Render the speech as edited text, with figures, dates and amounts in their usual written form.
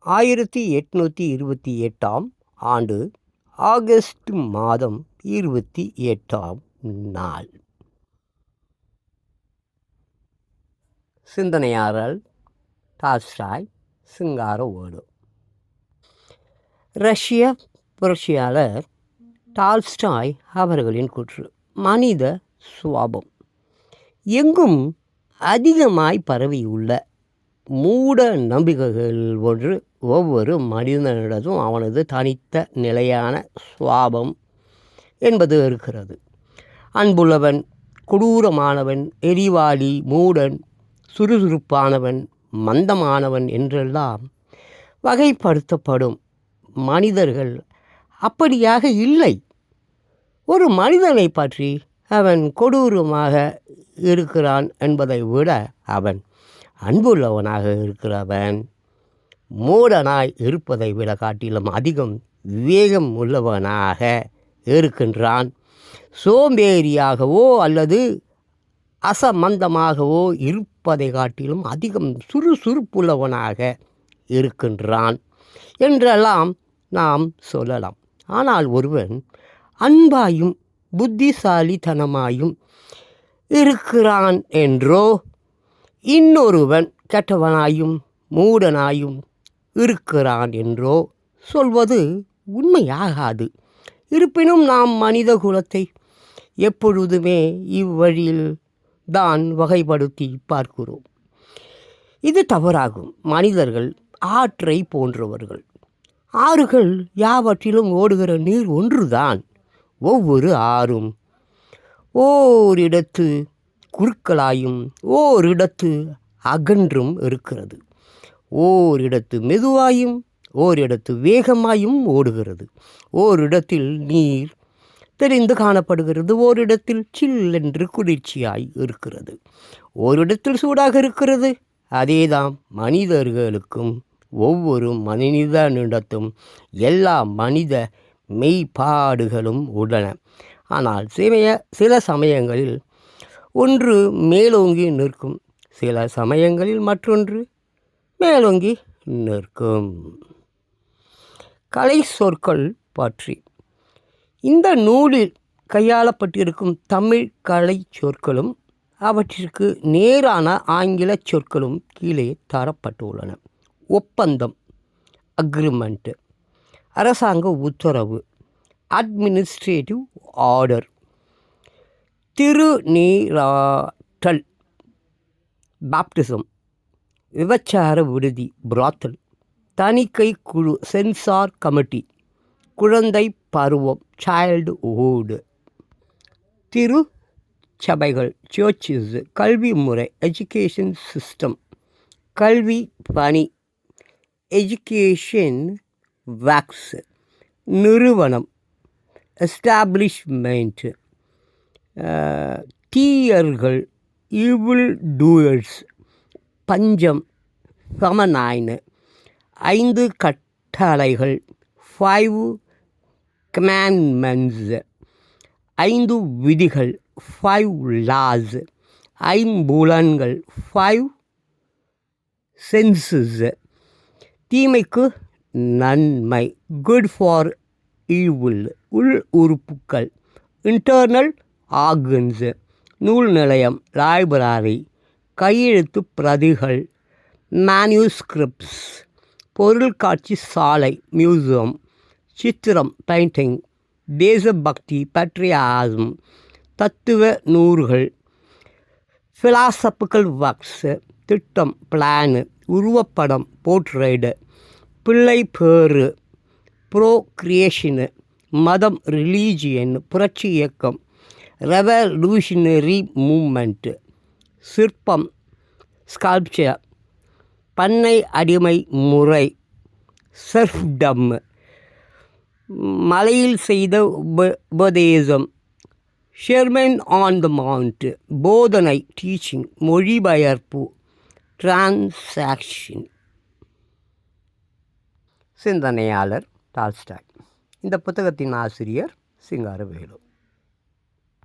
1828ஆம் ஆண்டு ஆகஸ்ட் மாதம் 28ஆம் நாள். சிந்தனையாளர் டால்ஸ்டாய், சிங்கார ஓடு. ரஷ்ய புரட்சியாளர் டால்ஸ்டாய் அவர்களின் கூற்று: மனித சுவாபம் எங்கும் அதிகமாய் பரவியுள்ள மூட நம்பிக்கைகள் ஒன்று ஒவ்வொரு மனிதனிடமும் அவனது தனித்த நிலையான சுவாபம் என்பது இருக்கிறது. அன்புள்ளவன், கொடூரமானவன், எரிவாளி, மூடன், சுறுசுறுப்பானவன், மந்தமானவன் என்றெல்லாம் வகைப்படுத்தப்படும் மனிதர்கள் அப்படியாக இல்லை. ஒரு மனிதனை பற்றி அவன் கொடூரமாக இருக்கிறான் என்பதை விட அவன் அன்புள்ளவனாக இருக்கிறவன் மூடனாய் இருப்பதை விட காட்டிலும் அதிகம் விவேகம் உள்ளவனாக இருக்கின்றான். சோம்பேறியாகவோ அல்லது அசமந்தமாகவோ இருப்பதை காட்டிலும் அதிகம் சுறுசுறுப்புள்ளவனாக இருக்கின்றான் என்றெல்லாம் நாம் சொல்லலாம். ஆனால் ஒருவன் அன்பாயும் புத்திசாலித்தனமாயும் இருக்கிறான் என்றோ, இன்னொருவன் கெட்டவனாயும் மூடனாயும் இருக்கிறான் என்றோ சொல்வது உண்மையாகாது. இருப்பினும் நாம் மனித குலத்தை எப்பொழுதுமே இவ்வழியில் தான் வகைப்படுத்தி பார்க்கிறோம். இது தவறாகும். மனிதர்கள் ஆற்றை போன்றவர்கள். ஆறுகள் யாவற்றிலும் ஓடுகிற நீர் ஒன்றுதான். ஒவ்வொரு ஆறும் ஓரிடத்து குறுக்கலாயும் ஓரிடத்து அகன்றும் இருக்கிறது. ஓரிடத்து மெதுவாயும் ஓரிடத்து வேகமாயும் ஓடுகிறது. ஓரிடத்தில் நீர் தெரிந்து காணப்படுகிறது, ஓரிடத்தில் சில்லென்று குளிர்ச்சியாய் இருக்கிறது, ஓரிடத்தில் சூடாக இருக்கிறது. அதேதான் மனிதர்களுக்கும் ஒவ்வொரு மனிதனிடத்தும் எல்லா மனித மெய்ப்பாடுகளும் உள்ளன. ஆனால் சில சமயங்களில் ஒன்று மேலோங்கி நிற்கும், சில சமயங்களில் மற்றொன்று மேலோங்கி நிற்கும். கலை சொற்கள் பற்றி இந்த நூலில் கையாளப்பட்டிருக்கும் தமிழ் கலை சொற்களும் அவற்றிற்கு நேரான ஆங்கில சொற்களும் கீழே தரப்பட்டுள்ளன. ஒப்பந்தம், அக்ரிமெண்ட், அரசாங்க உத்தரவு, அட்மினிஸ்ட்ரேட்டிவ் ஆர்டர், திருநீராட்டல், பாப்டிசம், விபச்சார விடுதி, பிராத்தல், தணிக்கை குழு, சென்சார் கமிட்டி, குழந்தை பருவம், சைல்டுஹுட், திருச்சபைகள், சர்ச்சஸ், கல்வி முறை, எஜுகேஷன் சிஸ்டம், கல்வி பணி, எஜுகேஷன் வேக்ஸ், நிறுவனம், எஸ்டாப்ளிஷ்மெண்ட், தீயர்கள், ஈவில் டூயர்ஸ், பஞ்சம், ஃபெமனைன், 5 கட்டளைகள், 5 கமாண்ட்மெண்ட்ஸ், 5 விதிகள், 5 லாஸ், 5 5 சென்சஸ், தீமைக்கு நன்மை, குட் ஃபார் ஈவில், உள் உறுப்புக்கள், இன்டர்னல் ஆர்கன்ஸ், நூல் நிலையம், லைப்ரரி, கையெழுத்து பிரதிகள், மேனுஸ்கிரிப்ட்ஸ், பொருள்காட்சி சாலை, மியூசியம், சித்திரம், பெயிண்டிங், தேசபக்தி, பட்ரியாசம், தத்துவ நூல்கள், ஃபிலாசபிக்கல் ஒர்க்ஸ், திட்டம், பிளானு, உருவப்படம், போர்ட்ரேட், பிள்ளை பேறு, ப்ரோக்ரியேஷனு, மதம், ரிலீஜியன், புரட்சி இயக்கம், ரெவல்யூஷனரி மூமெண்ட், சிற்பம், ஸ்கல்ப்சர், பண்ணை அடிமை முறை, சர்ஃப்டம், மலையில் செய்த உபதேசம், ஷெர்மன் ஆன் த மவுண்ட், போதனை, டீச்சிங், மொழிபெயர்ப்பு, டிரான்சாக்ஷன். சிந்தனையாளர் டால்ஸ்டாய். இந்த புத்தகத்தின் ஆசிரியர் சிங்காரவேலு.